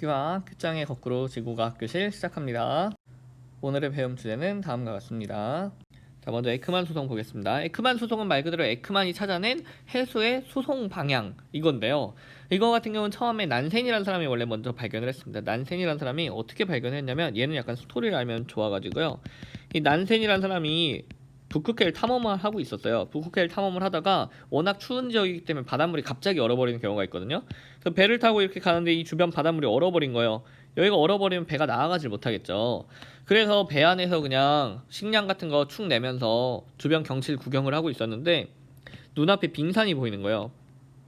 국기와 끝장의 거꾸로 지구과학 교실 시작합니다. 오늘의 배움 주제는 다음과 같습니다. 자, 먼저 에크만 수송 보겠습니다. 에크만 수송은 말 그대로 에크만이 찾아낸 해수의 수송 방향 이건데요. 이거 같은 경우는 처음에 난센이라는 사람이 원래 먼저 발견을 했습니다. 난센이라는 사람이 어떻게 발견했냐면, 얘는 약간 스토리를 알면 좋아가지고요. 이 난센이라는 사람이 북극해를 탐험을 하고 있었어요. 북극해를 탐험을 하다가 워낙 추운 지역이기 때문에 바닷물이 갑자기 얼어버리는 경우가 있거든요. 그래서 배를 타고 이렇게 가는데 이 주변 바닷물이 얼어버린 거예요. 여기가 얼어버리면 배가 나아가질 못하겠죠. 그래서 배 안에서 그냥 식량 같은 거 축 내면서 주변 경치를 구경을 하고 있었는데, 눈앞에 빙산이 보이는 거예요.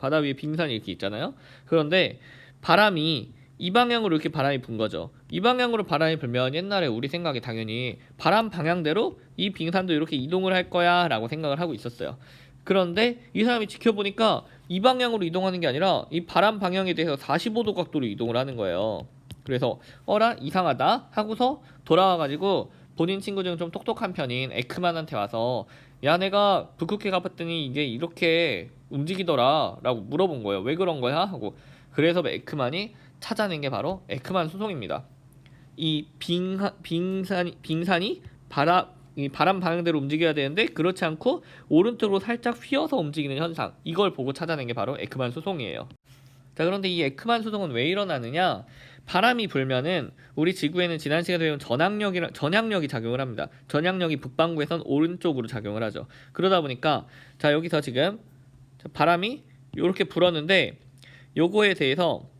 바다 위에 빙산이 이렇게 있잖아요. 그런데 바람이 이 방향으로 이렇게 바람이 분 거죠. 이 방향으로 바람이 불면 옛날에 우리 생각에 당연히 바람 방향대로 이 빙산도 이렇게 이동을 할 거야 라고 생각을 하고 있었어요. 그런데 이 사람이 지켜보니까 이 방향으로 이동하는 게 아니라 이 바람 방향에 대해서 45도 각도로 이동을 하는 거예요. 그래서 어라 이상하다 하고서 돌아와가지고 본인 친구 중 좀 똑똑한 편인 에크만한테 와서, 야, 내가 북극해 가봤더니 이게 이렇게 움직이더라 라고 물어본 거예요. 왜 그런 거야? 하고. 그래서 에크만이 찾아낸 게 바로 에크만 수송입니다. 이 빙산이 이 바람 방향대로 움직여야 되는데 그렇지 않고 오른쪽으로 살짝 휘어서 움직이는 현상, 이걸 보고 찾아낸 게 바로 에크만 수송이에요. 자, 그런데 이 에크만 수송은 왜 일어나느냐? 바람이 불면은 우리 지구에는 지난 시간에 배운 전향력이 작용을 합니다. 전향력이 북반구에선 오른쪽으로 작용을 하죠. 그러다 보니까 자, 여기서 지금 바람이 이렇게 불었는데 요거에 대해서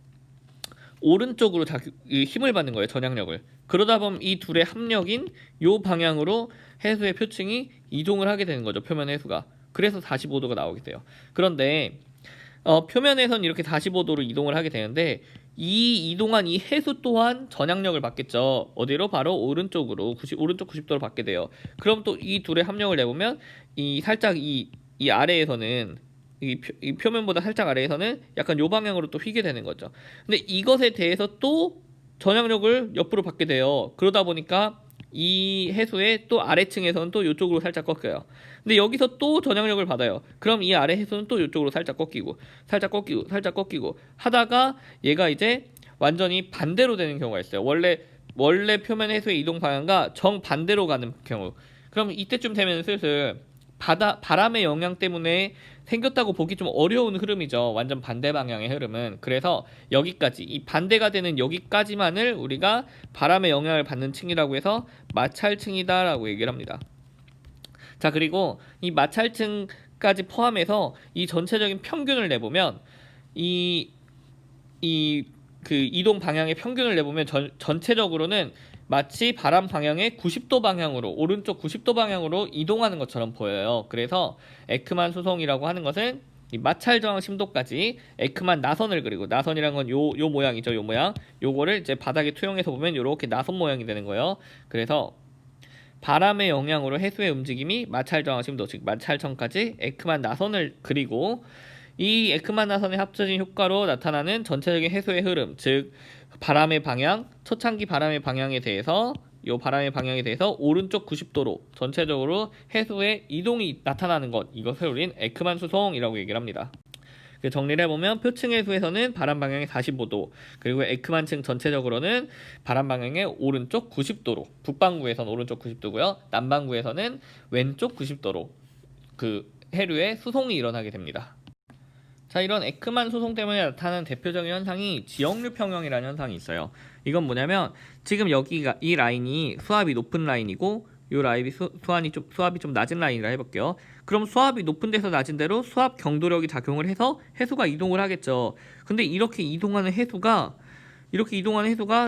오른쪽으로 힘을 받는 거예요. 전향력을. 그러다 보면 이 둘의 합력인 요 방향으로 해수의 표층이 이동을 하게 되는 거죠. 표면 해수가. 그래서 45도가 나오게 돼요. 그런데 표면에선 이렇게 45도로 이동을 하게 되는데, 이 이동한 이 해수 또한 전향력을 받겠죠. 어디로? 바로 오른쪽으로, 오른쪽 90도로 받게 돼요. 그럼 또 이 둘의 합력을 내보면 살짝 이 아래에서는 이 표면보다 살짝 아래에서는 약간 요 방향으로 또 휘게 되는 거죠. 근데 이것에 대해서 또 전향력을 옆으로 받게 돼요. 그러다 보니까 이 해수의 또 아래층에서는 또 이쪽으로 살짝 꺾여요. 근데 여기서 또 전향력을 받아요. 그럼 이 아래 해수는 또 이쪽으로 살짝 꺾이고, 살짝 꺾이고, 살짝 꺾이고 하다가 얘가 이제 완전히 반대로 되는 경우가 있어요. 원래 표면 해수의 이동 방향과 정반대로 가는 경우. 그럼 이때쯤 되면 슬슬 바람의 영향 때문에 생겼다고 보기 좀 어려운 흐름이죠. 완전 반대 방향의 흐름은. 그래서 여기까지, 이 반대가 되는 여기까지만을 우리가 바람의 영향을 받는 층이라고 해서 마찰층이다 라고 얘기를 합니다. 자, 그리고 이 마찰층까지 포함해서 이 전체적인 평균을 내보면 그 이동 방향의 평균을 내보면 전체적으로는 마치 바람 방향의 90도 방향으로, 오른쪽 90도 방향으로 이동하는 것처럼 보여요. 그래서 에크만 수송이라고 하는 것은 이 마찰 저항 심도까지 에크만 나선을 그리고, 나선이란 건 요 모양이죠. 요 모양. 요거를 이제 바닥에 투영해서 보면 요렇게 나선 모양이 되는 거예요. 그래서 바람의 영향으로 해수의 움직임이 마찰 저항 심도, 즉 마찰청까지 에크만 나선을 그리고, 이 에크만 나선의 합쳐진 효과로 나타나는 전체적인 해수의 흐름, 즉 바람의 방향, 초창기 바람의 방향에 대해서 오른쪽 90도로 전체적으로 해수의 이동이 나타나는 것, 이것을 우린 에크만 수송이라고 얘기를 합니다. 정리를 해보면 표층 해수에서는 바람 방향의 45도, 그리고 에크만층 전체적으로는 바람 방향의 오른쪽 90도로, 북반구에서는 오른쪽 90도고요, 남반구에서는 왼쪽 90도로 그 해류의 수송이 일어나게 됩니다. 자, 이런 에크만 수송 때문에 나타나는 대표적인 현상이 지역류 평형이라는 현상이 있어요. 이건 뭐냐면, 지금 여기가 이 라인이 수압이 높은 라인이고, 이 라인이 수압이 좀 낮은 라인이라 해볼게요. 그럼 수압이 높은 데서 낮은 데로 수압 경도력이 작용을 해서 해수가 이동을 하겠죠. 근데 이렇게 이동하는 해수가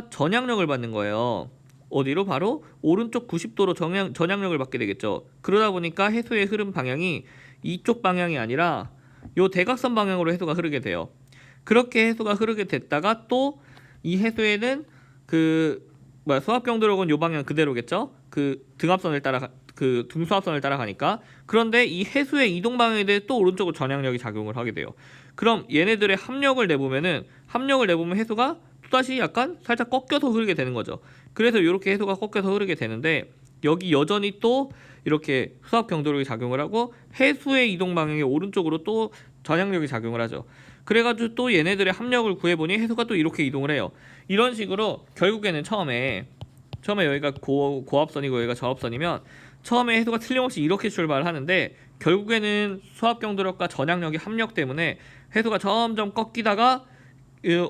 전향력을 받는 거예요. 어디로? 바로 오른쪽 90도로 전향력을 받게 되겠죠. 그러다 보니까 해수의 흐름 방향이 이쪽 방향이 아니라 요 대각선 방향으로 해수가 흐르게 돼요. 그렇게 해수가 흐르게 됐다가 또 이 해수에는 수압 경도력은 요 방향 그대로겠죠. 등수압선을 따라가니까. 그런데 이 해수의 이동 방향에 대해 또 오른쪽으로 전향력이 작용을 하게 돼요. 그럼 얘네들의 합력을 내보면 해수가 또다시 약간 살짝 꺾여서 흐르게 되는 거죠. 그래서 이렇게 해수가 꺾여서 흐르게 되는데, 여기 여전히 또 이렇게 수압 경도력이 작용을 하고 해수의 이동 방향의 오른쪽으로 또 전향력이 작용을 하죠. 그래가지고 또 얘네들의 합력을 구해보니 해수가 또 이렇게 이동을 해요. 이런 식으로 결국에는 처음에 여기가 고압선이고 여기가 저압선이면 처음에 해수가 틀림없이 이렇게 출발을 하는데 결국에는 수압 경도력과 전향력의 합력 때문에 해수가 점점 꺾이다가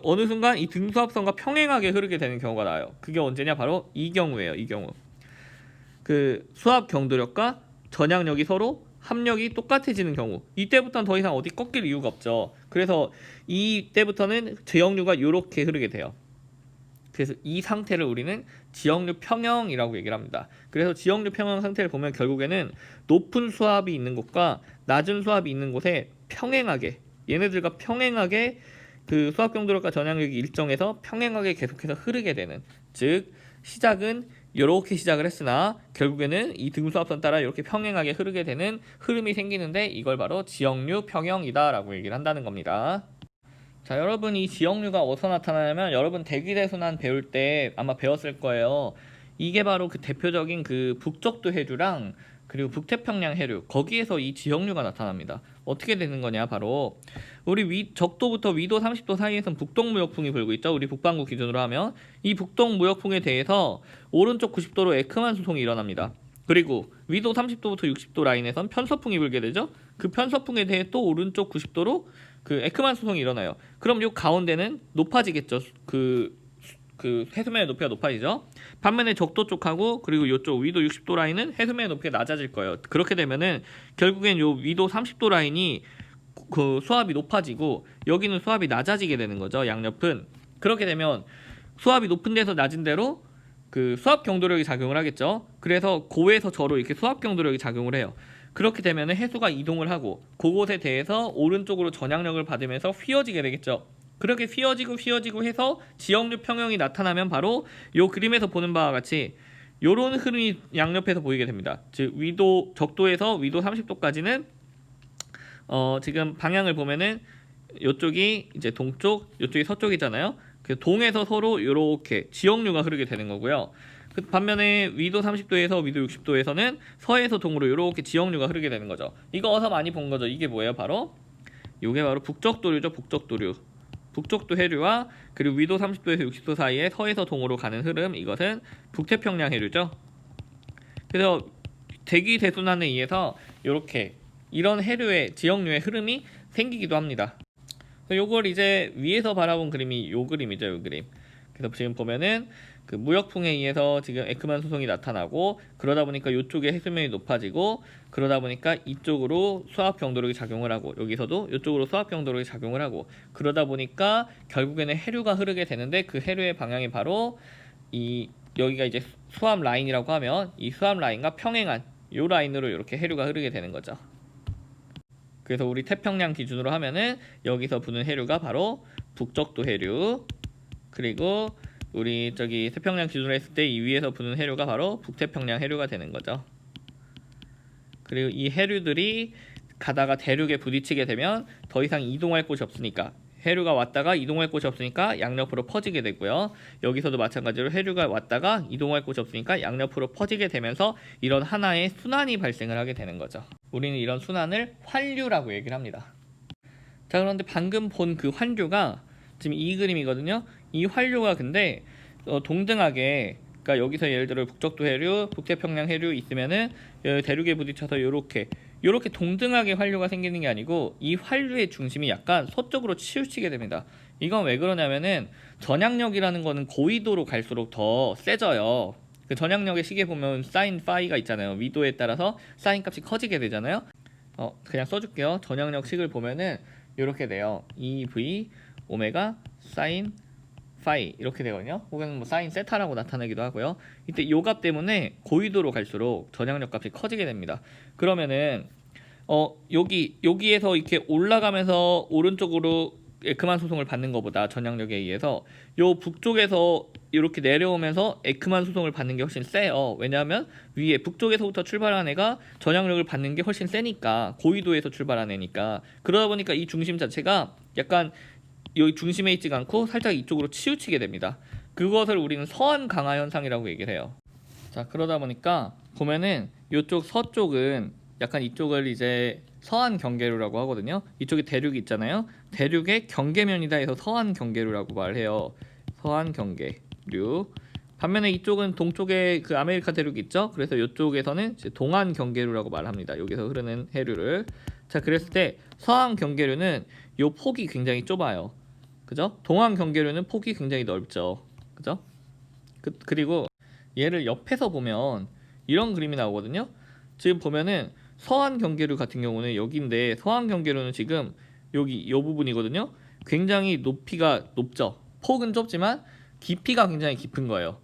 어느 순간 이 등수압선과 평행하게 흐르게 되는 경우가 나와요. 그게 언제냐? 바로 이 경우예요. 이 경우. 그 수압 경도력과 전향력이 서로 합력이 똑같아지는 경우, 이때부터는 더 이상 어디 꺾일 이유가 없죠. 그래서 이때부터는 제역류가 이렇게 흐르게 돼요. 그래서 이 상태를 우리는 지역류 평형이라고 얘기를 합니다. 그래서 지역류 평형 상태를 보면 결국에는 높은 수압이 있는 곳과 낮은 수압이 있는 곳에 평행하게, 얘네들과 평행하게 그 수압 경도력과 전향력이 일정해서 평행하게 계속해서 흐르게 되는, 즉 시작은 이렇게 시작을 했으나 결국에는 이 등수압선 따라 이렇게 평행하게 흐르게 되는 흐름이 생기는데 이걸 바로 지역류 평형이다 라고 얘기를 한다는 겁니다. 자, 여러분 이 지역류가 어디서 나타나냐면 여러분 대기대순환 배울 때 아마 배웠을 거예요. 이게 바로 그 대표적인 그 북적도 해류랑 그리고 북태평양 해류, 거기에서 이 지역류가 나타납니다. 어떻게 되는 거냐? 바로 우리 적도부터 위도 30도 사이에선 북동무역풍이 불고 있죠. 우리 북반구 기준으로 하면 이 북동무역풍에 대해서 오른쪽 90도로 에크만 수송이 일어납니다. 그리고 위도 30도부터 60도 라인에선 편서풍이 불게 되죠. 그 편서풍에 대해 또 오른쪽 90도로 그 에크만 수송이 일어나요. 그럼 요 가운데는 높아지겠죠. 그 해수면의 높이가 높아지죠. 반면에 적도 쪽하고 그리고 이쪽 위도 60도 라인은 해수면의 높이가 낮아질 거예요. 그렇게 되면은 결국엔 요 위도 30도 라인이 그 수압이 높아지고 여기는 수압이 낮아지게 되는 거죠. 양옆은. 그렇게 되면 수압이 높은 데서 낮은 데로 그 수압 경도력이 작용을 하겠죠. 그래서 고에서 저로 이렇게 수압 경도력이 작용을 해요. 그렇게 되면 해수가 이동을 하고 그곳에 대해서 오른쪽으로 전향력을 받으면서 휘어지게 되겠죠. 그렇게 휘어지고 해서 지역류 평형이 나타나면 바로 요 그림에서 보는 바와 같이 요런 흐름이 양옆에서 보이게 됩니다. 즉 위도 적도에서 위도 30도까지는 지금 방향을 보면은 요쪽이 이제 동쪽, 요쪽이 서쪽이잖아요. 그 동에서 서로 요렇게 지역류가 흐르게 되는 거고요. 그 반면에 위도 30도에서 위도 60도에서는 서에서 동으로 이렇게 지역류가 흐르게 되는 거죠. 이거 어서 많이 본 거죠. 이게 뭐예요? 바로 이게 바로 북적도류죠. 북적도류. 북적도 해류와 그리고 위도 30도에서 60도 사이에 서에서 동으로 가는 흐름, 이것은 북태평양 해류죠. 그래서 대기 대순환에 의해서 이렇게 이런 해류의 지역류의 흐름이 생기기도 합니다. 요걸 이제 위에서 바라본 그림이 요 그림이죠. 요 그림. 그래서 지금 보면은 그 무역풍에 의해서 지금 에크만 수송이 나타나고 그러다 보니까 이쪽에 해수면이 높아지고 그러다 보니까 이쪽으로 수압 경도력이 작용을 하고 여기서도 이쪽으로 수압 경도력이 작용을 하고 그러다 보니까 결국에는 해류가 흐르게 되는데 그 해류의 방향이 바로 이 여기가 이제 수압 라인이라고 하면 이 수압 라인과 평행한 요 라인으로 이렇게 해류가 흐르게 되는 거죠. 그래서 우리 태평양 기준으로 하면은 여기서 부는 해류가 바로 북적도 해류, 그리고 우리 저기 태평양 기준으로 했을 때 이 위에서 부는 해류가 바로 북태평양 해류가 되는 거죠. 그리고 이 해류들이 가다가 대륙에 부딪히게 되면 더 이상 이동할 곳이 없으니까, 해류가 왔다가 이동할 곳이 없으니까 양옆으로 퍼지게 되고요. 여기서도 마찬가지로 해류가 왔다가 이동할 곳이 없으니까 양옆으로 퍼지게 되면서 이런 하나의 순환이 발생을 하게 되는 거죠. 우리는 이런 순환을 환류라고 얘기를 합니다. 자, 그런데 방금 본 그 환류가 지금 이 그림이거든요. 이 환류가 근데 동등하게, 그러니까 여기서 예를 들어 북적도 해류, 북태평양 해류 있으면은 대륙에 부딪혀서 요렇게 동등하게 환류가 생기는 게 아니고 이 환류의 중심이 약간 서쪽으로 치우치게 됩니다. 이건 왜 그러냐면은 전향력이라는 거는 고위도로 갈수록 더 세져요. 그 전향력의 식에 보면 사인 파이가 있잖아요. 위도에 따라서 사인 값이 커지게 되잖아요. 그냥 써줄게요. 전향력 식을 보면은 이렇게 돼요. EV 오메가 사인 파이 이렇게 되거든요. 혹은 뭐 사인 세타라고 나타내기도 하고요. 이때 요 값 때문에 고위도로 갈수록 전향력 값이 커지게 됩니다. 그러면은 여기에서 이렇게 올라가면서 오른쪽으로 에크만 수송을 받는 것보다 전향력에 의해서 요 북쪽에서 이렇게 내려오면서 에크만 수송을 받는 게 훨씬 세요. 왜냐하면 위에 북쪽에서부터 출발한 애가 전향력을 받는 게 훨씬 세니까, 고위도에서 출발한 애니까. 그러다 보니까 이 중심 자체가 약간 여기 중심에 있지가 않고 살짝 이쪽으로 치우치게 됩니다. 그것을 우리는 서안 강화 현상이라고 얘기를 해요. 자, 그러다 보니까 보면은 이쪽 서쪽은 약간 이쪽을 이제 서안 경계로라고 하거든요. 이쪽에 대륙이 있잖아요. 대륙의 경계면이다 해서 서한 경계류라고 말해요. 서한 경계류. 반면에 이쪽은 동쪽에 그 아메리카 대륙 있죠? 그래서 이쪽에서는 이제 동한 경계류라고 말합니다. 여기서 흐르는 해류를. 자, 그랬을 때 서한 경계류는 요 폭이 굉장히 좁아요. 그죠? 동한 경계류는 폭이 굉장히 넓죠. 그죠? 그리고 얘를 옆에서 보면 이런 그림이 나오거든요. 지금 보면은 서한 경계류 같은 경우는 여기인데 서한 경계류는 지금 여기 이 부분이거든요. 굉장히 높이가 높죠. 폭은 좁지만 깊이가 굉장히 깊은 거예요.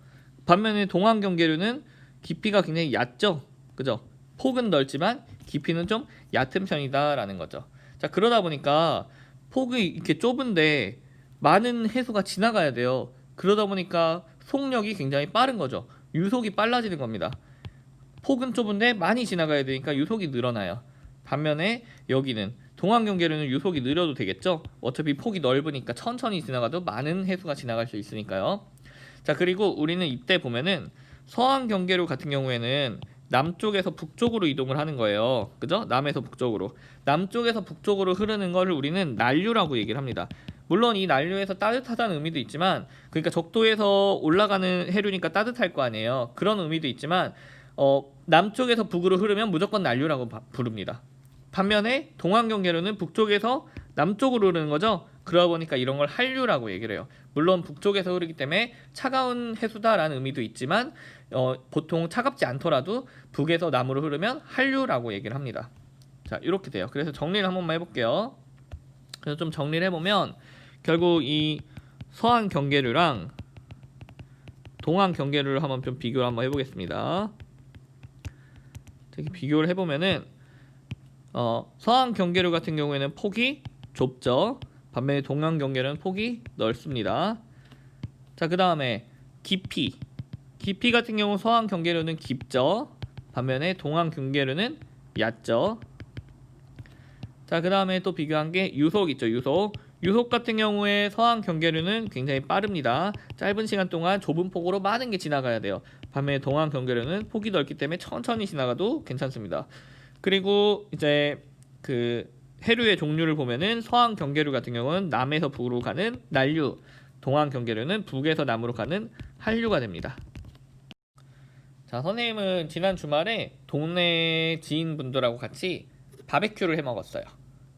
반면에 동한 경계류는 깊이가 굉장히 얕죠. 그죠? 폭은 넓지만 깊이는 좀 얕은 편이다라는 거죠. 자, 그러다 보니까 폭이 이렇게 좁은데 많은 해수가 지나가야 돼요. 그러다 보니까 속력이 굉장히 빠른 거죠. 유속이 빨라지는 겁니다. 폭은 좁은데 많이 지나가야 되니까 유속이 늘어나요. 반면에 여기는 동한 경계로는 유속이 느려도 되겠죠. 어차피 폭이 넓으니까 천천히 지나가도 많은 해수가 지나갈 수 있으니까요. 자, 그리고 우리는 이때 보면은 서한 경계로 같은 경우에는 남쪽에서 북쪽으로 이동을 하는 거예요. 그죠? 남에서 북쪽으로. 남쪽에서 북쪽으로 흐르는 거를 우리는 난류라고 얘기를 합니다. 물론 이 난류에서 따뜻하다는 의미도 있지만, 그러니까 적도에서 올라가는 해류니까 따뜻할 거 아니에요. 그런 의미도 있지만 남쪽에서 북으로 흐르면 무조건 난류라고 부릅니다. 반면에 동한 경계로는 북쪽에서 남쪽으로 흐르는 거죠. 그러다 보니까 이런 걸 한류라고 얘기를 해요. 물론 북쪽에서 흐르기 때문에 차가운 해수다라는 의미도 있지만 보통 차갑지 않더라도 북에서 남으로 흐르면 한류라고 얘기를 합니다. 자, 이렇게 돼요. 그래서 정리를 한 번만 해볼게요. 그래서 좀 정리를 해보면 결국 이 서한 경계류랑 동한 경계류를 한번 좀 비교를 한번 해보겠습니다. 이렇게 비교를 해보면은 서한 경계류 같은 경우에는 폭이 좁죠. 반면에 동한 경계류는 폭이 넓습니다. 자, 그 다음에 깊이 같은 경우 서한 경계류는 깊죠. 반면에 동한 경계류는 얕죠. 자, 그 다음에 또 비교한 게 유속 있죠. 유속 같은 경우에 서한 경계류는 굉장히 빠릅니다. 짧은 시간 동안 좁은 폭으로 많은 게 지나가야 돼요. 반면에 동한 경계류는 폭이 넓기 때문에 천천히 지나가도 괜찮습니다. 그리고 이제 그 해류의 종류를 보면은 서한 경계류 같은 경우는 남에서 북으로 가는 난류, 동한 경계류는 북에서 남으로 가는 한류가 됩니다. 자, 선생님은 지난 주말에 동네 지인분들하고 같이 바베큐를 해 먹었어요.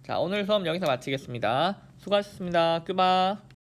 자, 오늘 수업 여기서 마치겠습니다. 수고하셨습니다. 끄바.